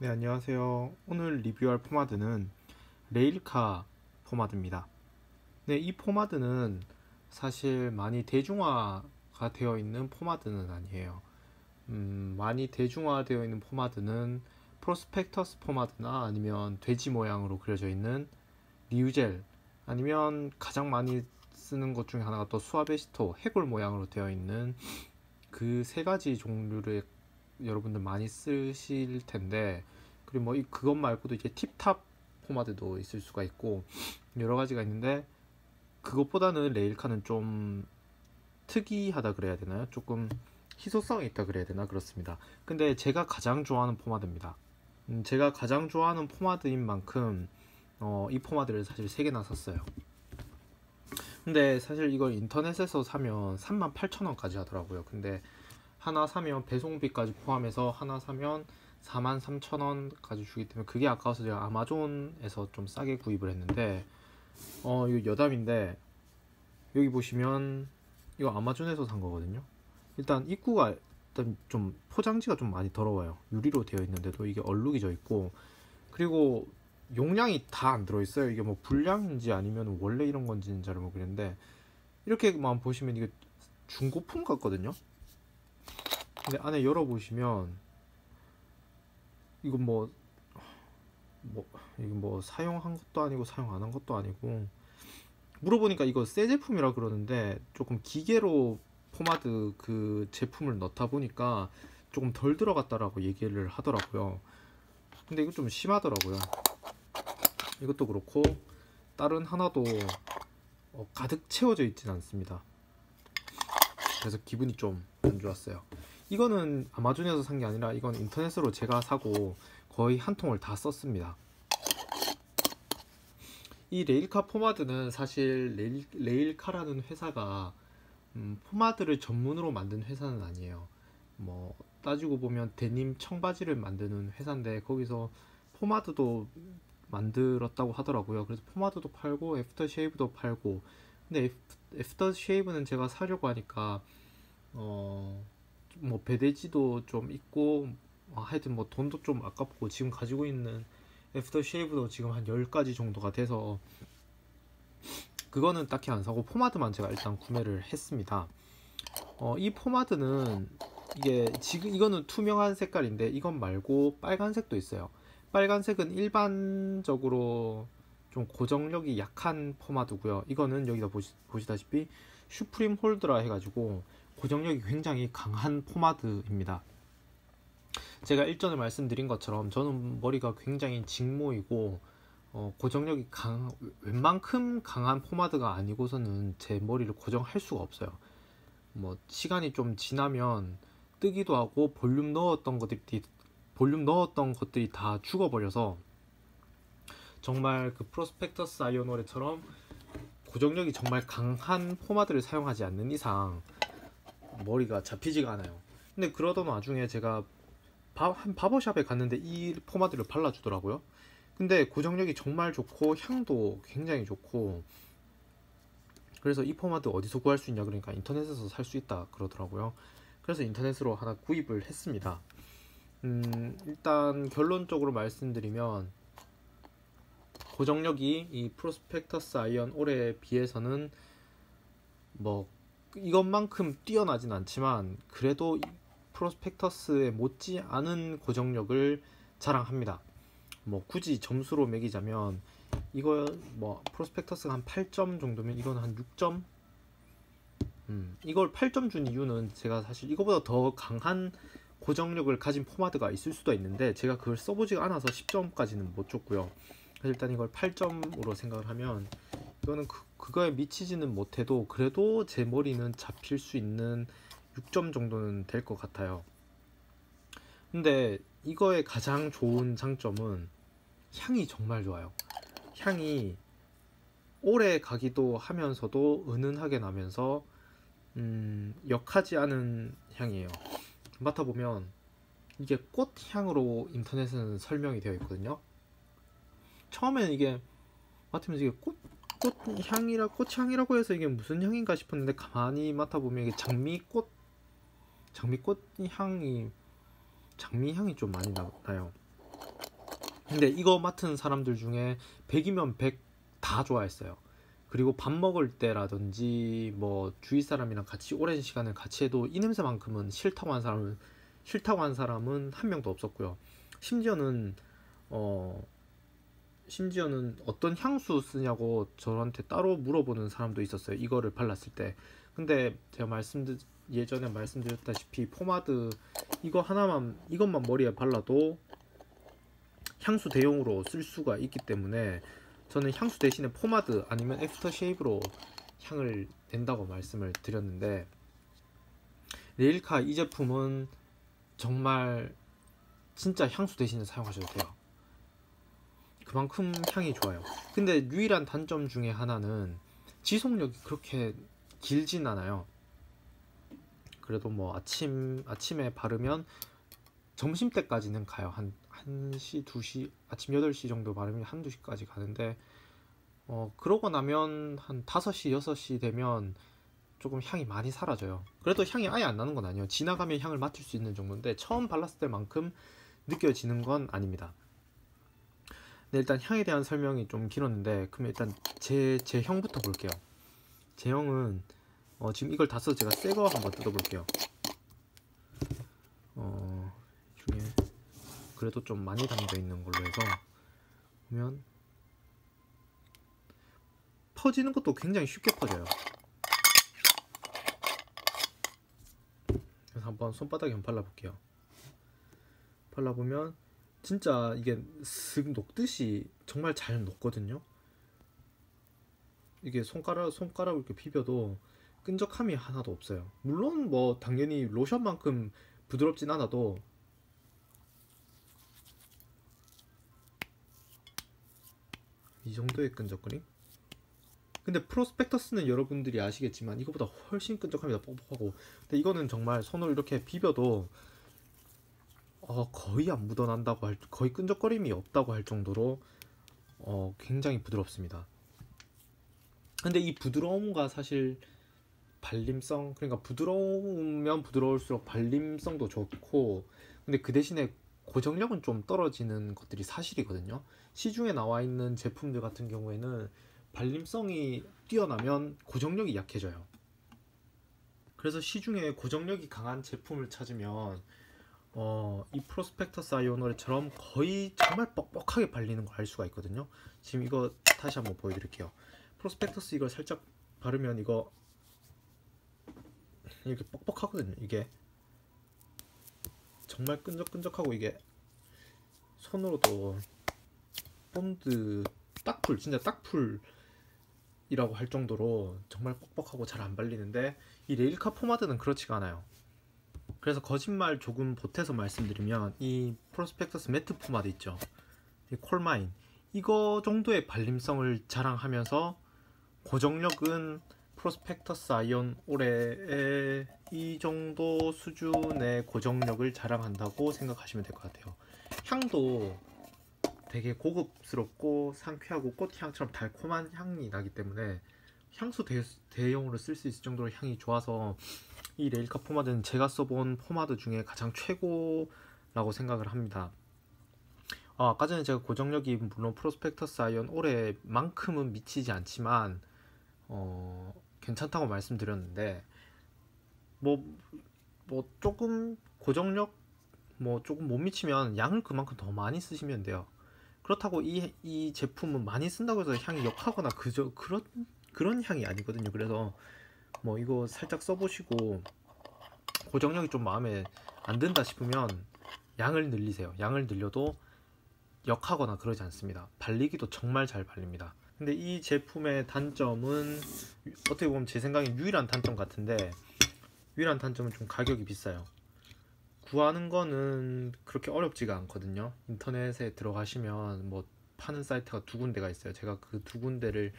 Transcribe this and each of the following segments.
네, 안녕하세요. 오늘 리뷰할 포마드는 레일카 포마드입니다. 네, 이 포마드는 사실 많이 대중화가 되어 있는 포마드는 아니에요. 많이 대중화되어 있는 포마드는 프로스펙터스 포마드나 아니면 돼지 모양으로 그려져 있는 리우젤, 아니면 가장 많이 쓰는 것 중에 하나가 또 수아베시토 해골 모양으로 되어 있는 그 세 가지 종류를 여러분들 많이 쓰실 텐데, 그리고 뭐 그것 말고도 이제 팁탑 포마드도 있을 수가 있고 여러 가지가 있는데, 그것보다는 레일카는 좀 특이하다 그래야 되나요? 조금 희소성이 있다 그래야 되나? 그렇습니다. 근데 제가 가장 좋아하는 포마드입니다. 제가 가장 좋아하는 포마드인 만큼 이 포마드를 사실 3개나 샀어요. 근데 사실 이걸 인터넷에서 사면 38,000원까지 하더라고요. 근데 하나 사면 배송비까지 포함해서 하나 사면 43,000원까지 주기 때문에 그게 아까워서 제가 아마존에서 좀 싸게 구입을 했는데, 이거 여담인데, 여기 보시면 이거 아마존에서 산 거거든요. 일단 입구가 일단 좀 포장지가 좀 많이 더러워요. 유리로 되어 있는데도 이게 얼룩이 져 있고, 그리고 용량이 다 안 들어있어요. 이게 뭐 불량인지 아니면 원래 이런 건지는 잘 모르겠는데, 이렇게만 보시면 이게 중고품 같거든요. 근데 안에 열어보시면 이거 뭐 이거 뭐 사용한 것도 아니고 사용 안 한 것도 아니고, 물어보니까 이거 새 제품이라 그러는데 조금 기계로 포마드 그 제품을 넣다 보니까 조금 덜 들어갔다라고 얘기를 하더라고요. 근데 이거 좀 심하더라고요. 이것도 그렇고 다른 하나도 가득 채워져 있진 않습니다. 그래서 기분이 좀 안 좋았어요. 이거는 아마존에서 산 게 아니라 이건 인터넷으로 제가 사고 거의 한 통을 다 썼습니다. 이 레일카 포마드는 사실 레일카라는 회사가 포마드를 전문으로 만든 회사는 아니에요. 뭐 따지고 보면 데님 청바지를 만드는 회사인데 거기서 포마드도 만들었다고 하더라고요. 그래서 포마드도 팔고 애프터 쉐이브도 팔고. 근데 애프터 쉐이브는 제가 사려고 하니까 뭐 배대지도 좀 있고, 하여튼 뭐 돈도 좀 아깝고, 지금 가지고 있는 애프터 쉐이브도 지금 한 10가지 정도가 돼서 그거는 딱히 안 사고 포마드만 제가 일단 구매를 했습니다. 이 포마드는 이게 지금 이거는 투명한 색깔인데 이건 말고 빨간색도 있어요. 빨간색은 일반적으로 좀 고정력이 약한 포마드고요. 이거는 여기다 보시다시피 슈프림 홀드라 해가지고 고정력이 굉장히 강한 포마드입니다. 제가 일전에 말씀드린 것처럼 저는 머리가 굉장히 직모이고, 고정력이 웬만큼 강한 포마드가 아니고서는 제 머리를 고정할 수가 없어요. 뭐 시간이 좀 지나면 뜨기도 하고 볼륨 넣었던 것들이 다 죽어버려서, 정말 그 프로스펙터스 아이오노레처럼 고정력이 정말 강한 포마드를 사용하지 않는 이상 머리가 잡히지가 않아요. 근데 그러던 와중에 제가 한 바버샵에 갔는데 이 포마드를 발라주더라고요. 근데 고정력이 정말 좋고 향도 굉장히 좋고, 그래서 이 포마드 어디서 구할 수 있냐 그러니까 인터넷에서 살 수 있다 그러더라고요. 그래서 인터넷으로 하나 구입을 했습니다. 일단 결론적으로 말씀드리면 고정력이 이 프로스펙터스 아이언 올해에 비해서는 뭐 이것만큼 뛰어나진 않지만 그래도 프로스펙터스에 못지 않은 고정력을 자랑합니다. 뭐 굳이 점수로 매기자면 이거 뭐 프로스펙터스가 한 8점 정도면 이거는 한 6점. 이걸 8점 준 이유는 제가 사실 이거보다 더 강한 고정력을 가진 포마드가 있을 수도 있는데 제가 그걸 써보지가 않아서 10점까지는 못 줬고요. 그래서 일단 이걸 8점으로 생각을 하면 이거는 그거에 미치지는 못해도 그래도 제 머리는 잡힐 수 있는 6점 정도는 될 것 같아요. 근데 이거의 가장 좋은 장점은 향이 정말 좋아요. 향이 오래 가기도 하면서도 은은하게 나면서 역하지 않은 향이에요. 맡아보면 이게 꽃향으로 인터넷에는 설명이 되어 있거든요. 처음에는 이게 맡으면서 이게 꽃향이라고 해서 이게 무슨 향인가 싶었는데 가만히 맡아보면 이게 장미꽃 향이 좀 많이 나요. 근데 이거 맡은 사람들 중에 100이면 100 다 좋아했어요. 그리고 밥 먹을 때라든지 뭐 주위 사람이랑 같이 오랜 시간을 같이 해도 이 냄새만큼은 싫다고 한 사람은 한 명도 없었고요. 심지어는 어 심지어는 어떤 향수 쓰냐고 저한테 따로 물어보는 사람도 있었어요. 이거를 발랐을 때. 근데 제가 예전에 말씀드렸다시피 포마드 이것만 머리에 발라도 향수 대용으로 쓸 수가 있기 때문에 저는 향수 대신에 포마드 아니면 애프터 쉐이브로 향을 낸다고 말씀을 드렸는데, 레일카 이 제품은 정말 진짜 향수 대신에 사용하셔도 돼요. 그만큼 향이 좋아요. 근데 유일한 단점 중에 하나는 지속력이 그렇게 길진 않아요. 그래도 뭐 아침에 바르면 점심때까지는 가요. 한 1시, 2시, 아침 8시 정도 바르면 1, 2시까지 가는데, 그러고 나면 한 5시, 6시 되면 조금 향이 많이 사라져요. 그래도 향이 아예 안 나는 건 아니에요. 지나가면 향을 맡을 수 있는 정도인데 처음 발랐을 때만큼 느껴지는 건 아닙니다. 네, 일단 향에 대한 설명이 좀 길었는데, 그럼 일단 제 형부터 볼게요. 제 형은 지금 이걸 다 써서 제가 새 거 한번 뜯어볼게요. 중에 그래도 좀 많이 담겨 있는 걸로 해서 보면 퍼지는 것도 굉장히 쉽게 퍼져요. 그래서 한번 손바닥에 한번 발라볼게요. 발라보면 진짜 이게 슥 녹듯이 정말 잘 녹거든요. 이게 손가락을 이렇게 비벼도 끈적함이 하나도 없어요. 물론 뭐 당연히 로션만큼 부드럽진 않아도 이 정도의 끈적거림? 근데 프로스펙터스는 여러분들이 아시겠지만 이거보다 훨씬 끈적합니다. 뻑뻑하고. 근데 이거는 정말 손을 이렇게 비벼도 거의 안 묻어난다고 거의 끈적거림이 없다고 할 정도로 굉장히 부드럽습니다. 근데 이 부드러움과 사실 발림성, 그러니까 부드러우면 부드러울수록 발림성도 좋고, 근데 그 대신에 고정력은 좀 떨어지는 것들이 사실이거든요. 시중에 나와 있는 제품들 같은 경우에는 발림성이 뛰어나면 고정력이 약해져요. 그래서 시중에 고정력이 강한 제품을 찾으면 이 프로스펙터스 아이오노레처럼 거의 정말 뻑뻑하게 발리는 걸 알 수가 있거든요. 지금 이거 다시 한번 보여드릴게요. 프로스펙터스 이걸 살짝 바르면 이거 이렇게 뻑뻑하거든요. 이게 정말 끈적끈적하고, 이게 손으로도 본드 딱풀, 진짜 딱풀이라고 할 정도로 정말 뻑뻑하고 잘 안 발리는데, 이 레일카 포마드는 그렇지가 않아요. 그래서 거짓말 조금 보태서 말씀드리면 이 프로스펙터스 매트 포마드 있죠, 이 콜마인, 이거 정도의 발림성을 자랑하면서 고정력은 프로스펙터스 아이온 올해의 이 정도 수준의 고정력을 자랑한다고 생각하시면 될 것 같아요. 향도 되게 고급스럽고 상쾌하고 꽃향처럼 달콤한 향이 나기 때문에 향수 대용으로 쓸 수 있을 정도로 향이 좋아서 이 레일카 포마드는 제가 써본 포마드 중에 가장 최고라고 생각을 합니다. 아까 전에 제가 고정력이 물론 프로스펙터스 아이온 올해만큼은 미치지 않지만 괜찮다고 말씀드렸는데, 뭐 조금 고정력 조금 못 미치면 양을 그만큼 더 많이 쓰시면 돼요. 그렇다고 이 제품은 많이 쓴다고 해서 향이 역하거나 그런 향이 아니거든요. 그래서 뭐 이거 살짝 써보시고 고정력이 좀 마음에 안 든다 싶으면 양을 늘리세요. 양을 늘려도 역하거나 그러지 않습니다. 발리기도 정말 잘 발립니다. 근데 이 제품의 단점은 어떻게 보면 제 생각엔 유일한 단점 같은데, 유일한 단점은 좀 가격이 비싸요. 구하는 거는 그렇게 어렵지가 않거든요. 인터넷에 들어가시면 뭐 파는 사이트가 두 군데가 있어요. 제가 그 두 군데를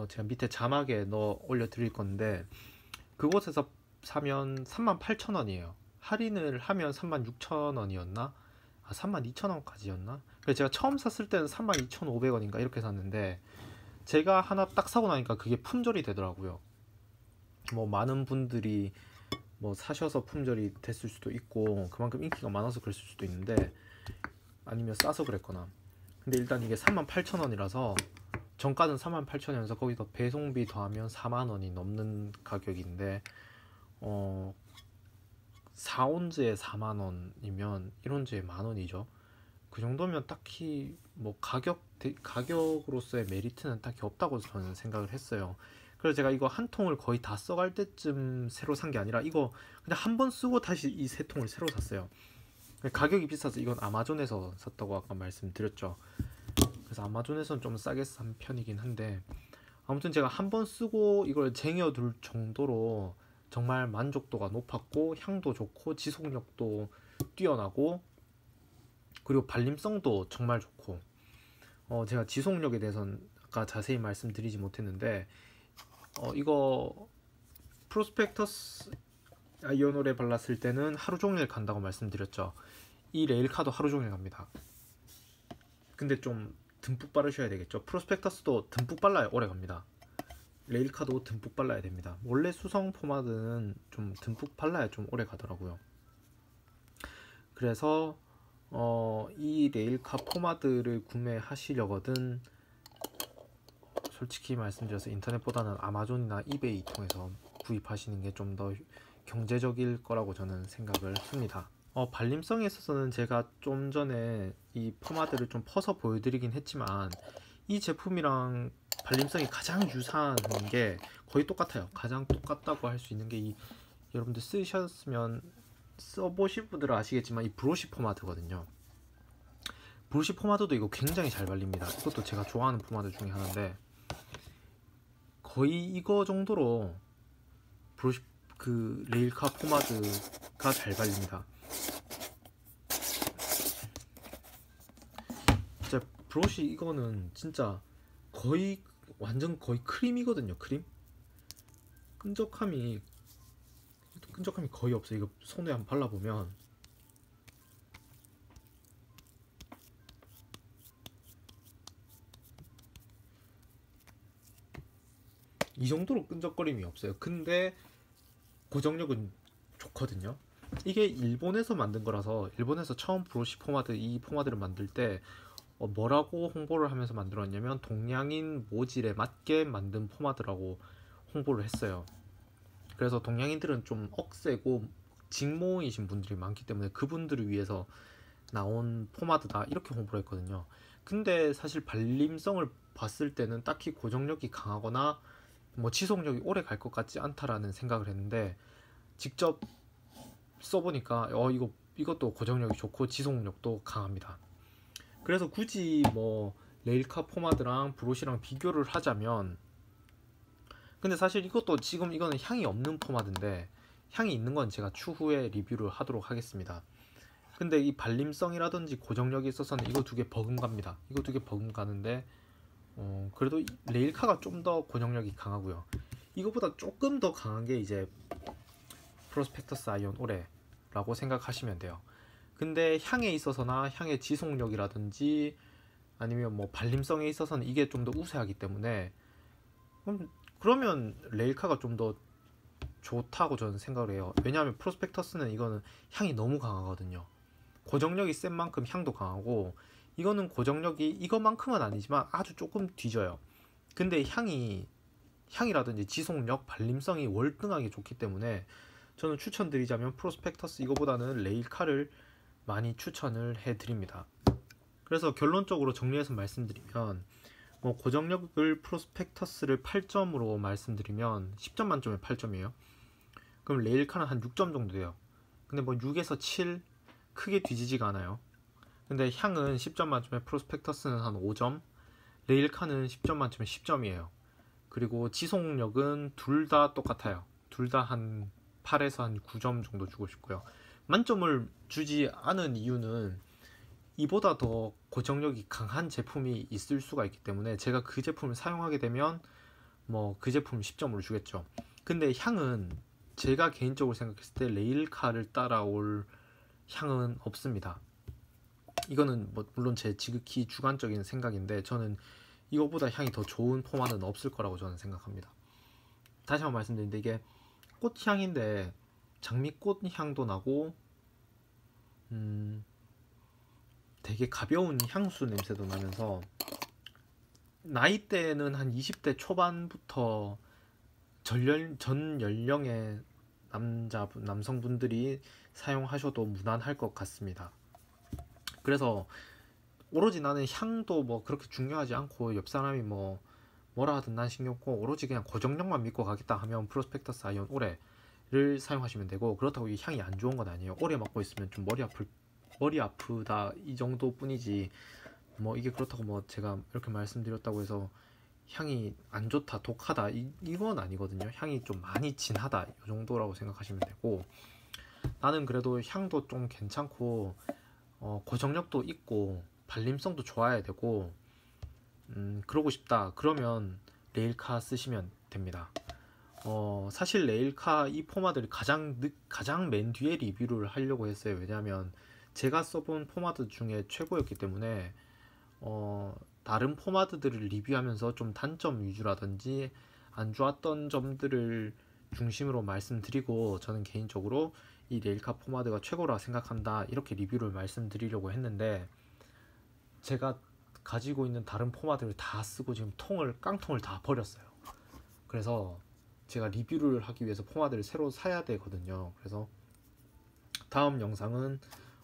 제가 밑에 자막에 넣어 올려 드릴 건데, 그곳에서 사면 38,000원이에요. 할인을 하면 36,000원이었나? 32,000원까지였나? 그래서 제가 처음 샀을 때는 32,500원인가 이렇게 샀는데, 제가 하나 딱 사고 나니까 그게 품절이 되더라고요. 뭐 많은 분들이 뭐 사셔서 품절이 됐을 수도 있고 그만큼 인기가 많아서 그랬을 수도 있는데, 아니면 싸서 그랬거나. 근데 일단 이게 38,000원이라서 정가는 38,000원이라서 거기서 배송비 더하면 4만원이 넘는 가격인데 4온즈에 4만원이면 1온즈에 만원이죠. 그 정도면 딱히 뭐 가격으로서의 메리트는 딱히 없다고 저는 생각을 했어요. 그래서 제가 이거 한 통을 거의 다 써갈 때쯤 새로 산 게 아니라 이거 그냥 한 번 쓰고 다시 이 세 통을 새로 샀어요. 가격이 비싸서 이건 아마존에서 샀다고 아까 말씀드렸죠. 그래서 아마존에서는 좀 싸게 산 편이긴 한데, 아무튼 제가 한 번 쓰고 이걸 쟁여둘 정도로 정말 만족도가 높았고 향도 좋고 지속력도 뛰어나고 그리고 발림성도 정말 좋고, 제가 지속력에 대해서는 아까 자세히 말씀드리지 못했는데, 이거 프로스펙터스 아이언올에 발랐을 때는 하루 종일 간다고 말씀드렸죠. 이 레일카도 하루 종일 갑니다. 근데 좀 듬뿍 바르셔야 되겠죠. 프로스펙터스도 듬뿍 발라야 오래 갑니다. 레일카도 듬뿍 발라야 됩니다. 원래 수성 포마드는 좀 듬뿍 발라야 좀 오래 가더라고요. 그래서 이 레일카 포마드를 구매하시려거든 솔직히 말씀드려서 인터넷보다는 아마존이나 이베이 통해서 구입하시는 게 좀 더 경제적일 거라고 저는 생각을 합니다. 발림성에 있어서는 제가 좀 전에 이 포마드를 좀 퍼서 보여드리긴 했지만 이 제품이랑 발림성이 가장 유사한 게 거의 똑같아요. 가장 똑같다고 할 수 있는 게 여러분들 써보신 분들은 아시겠지만 이 브러쉬 포마드거든요. 브러쉬 포마드도 이거 굉장히 잘 발립니다. 이것도 제가 좋아하는 포마드 중에 하나인데 거의 이거 정도로 레일카 포마드가 잘 발립니다. 진짜 브러쉬 이거는 진짜 완전 거의 크림이거든요. 크림? 끈적함이 거의 없어요. 이거 손에 한번 발라보면 이 정도로 끈적거림이 없어요. 근데 고정력은 좋거든요. 이게 일본에서 만든 거라서 일본에서 처음 브러쉬 포마드 이 포마드를 만들 때 뭐라고 홍보를 하면서 만들었냐면 동양인 모질에 맞게 만든 포마드라고 홍보를 했어요. 그래서 동양인들은 좀 억세고 직모이신 분들이 많기 때문에 그분들을 위해서 나온 포마드다 이렇게 홍보를 했거든요. 근데 사실 발림성을 봤을 때는 딱히 고정력이 강하거나 뭐 지속력이 오래 갈 것 같지 않다라는 생각을 했는데 직접 써보니까 이것도 고정력이 좋고 지속력도 강합니다. 그래서 굳이 뭐 레일카 포마드랑 브러쉬랑 비교를 하자면, 근데 사실 이거는 향이 없는 포마드인데 향이 있는 건 제가 추후에 리뷰를 하도록 하겠습니다. 근데 이 발림성이라든지 고정력에 있어서는 이거 두 개 버금갑니다. 이거 두 개 버금가는데 그래도 레일카가 좀 더 고정력이 강하고요. 이거보다 조금 더 강한 게 이제 프로스펙터스 아이언 올해라고 생각하시면 돼요. 근데 향에 있어서나 향의 지속력이라든지 아니면 뭐 발림성에 있어서는 이게 좀 더 우세하기 때문에 그러면 레일카가 좀 더 좋다고 저는 생각을 해요. 왜냐하면 프로스펙터스는 이거는 향이 너무 강하거든요. 고정력이 센 만큼 향도 강하고 이거는 고정력이 이것만큼은 아니지만 아주 조금 뒤져요. 근데 향이라든지 지속력, 발림성이 월등하게 좋기 때문에 저는 추천드리자면 프로스펙터스 이거보다는 레일카를 많이 추천을 해드립니다. 그래서 결론적으로 정리해서 말씀드리면 뭐 고정력을 프로스펙터스를 8점으로 말씀드리면 10점 만점에 8점이에요. 그럼 레일카는 한 6점 정도 돼요. 근데 뭐 6에서 7 크게 뒤지지가 않아요. 근데 향은 10점 만점에 프로스펙터스는 한 5점, 레일카는 10점 만점에 10점이에요. 그리고 지속력은 둘 다 똑같아요. 둘 다 한 8에서 한 9점 정도 주고 싶고요. 만점을 주지 않은 이유는 이보다 더 고정력이 강한 제품이 있을 수가 있기 때문에 제가 그 제품을 사용하게 되면 뭐 그 제품 10점으로 주겠죠. 근데 향은 제가 개인적으로 생각했을 때 레일카를 따라올 향은 없습니다. 이거는 뭐 물론 제 지극히 주관적인 생각인데 저는 이거보다 향이 더 좋은 포마드는 없을 거라고 저는 생각합니다. 다시 한번 말씀드리는데 이게 꽃향인데 장미꽃 향도 나고 되게 가벼운 향수 냄새도 나면서 나이대는 한 20대 초반부터 전 연령의 남성분들이 사용하셔도 무난할 것 같습니다. 그래서 오로지 나는 향도 뭐 그렇게 중요하지 않고 옆 사람이 뭐라 하든 난 신경 없고 오로지 그냥 고정력만 믿고 가겠다 하면 프로스펙터스 아이온 오레를 사용하시면 되고, 그렇다고 이 향이 안 좋은 건 아니에요. 오래 맡고 있으면 좀 머리 아프다 이 정도뿐이지, 뭐 이게 그렇다고 뭐 제가 이렇게 말씀드렸다고 해서 향이 안 좋다, 독하다 이건 아니거든요. 향이 좀 많이 진하다 이 정도라고 생각하시면 되고, 나는 그래도 향도 좀 괜찮고 고정력도 있고 발림성도 좋아야 되고 그러고 싶다 그러면 레일카 쓰시면 됩니다. 사실 레일카 이 포마드를 가장 맨 뒤에 리뷰를 하려고 했어요. 왜냐하면 제가 써본 포마드 중에 최고였기 때문에 다른 포마드들을 리뷰하면서 좀 단점 위주라든지 안 좋았던 점들을 중심으로 말씀드리고, 저는 개인적으로 이 레일카 포마드가 최고라 생각한다 이렇게 리뷰를 말씀드리려고 했는데, 제가 가지고 있는 다른 포마드를 다 쓰고 지금 깡통을 다 버렸어요. 그래서 제가 리뷰를 하기 위해서 포마드를 새로 사야 되거든요. 그래서 다음 영상은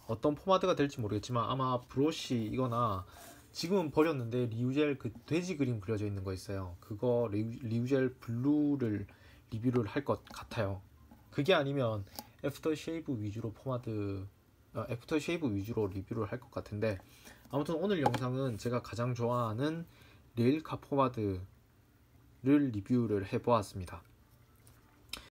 어떤 포마드가 될지 모르겠지만 아마 브러쉬이거나, 지금은 버렸는데 리우젤 그 돼지 그림 그려져 있는 거 있어요. 그거 리우젤 블루를 리뷰를 할 것 같아요. 그게 아니면 애프터 쉐이브 위주로 리뷰를 할 것 같은데, 아무튼 오늘 영상은 제가 가장 좋아하는 레일카 포마드를 리뷰를 해보았습니다.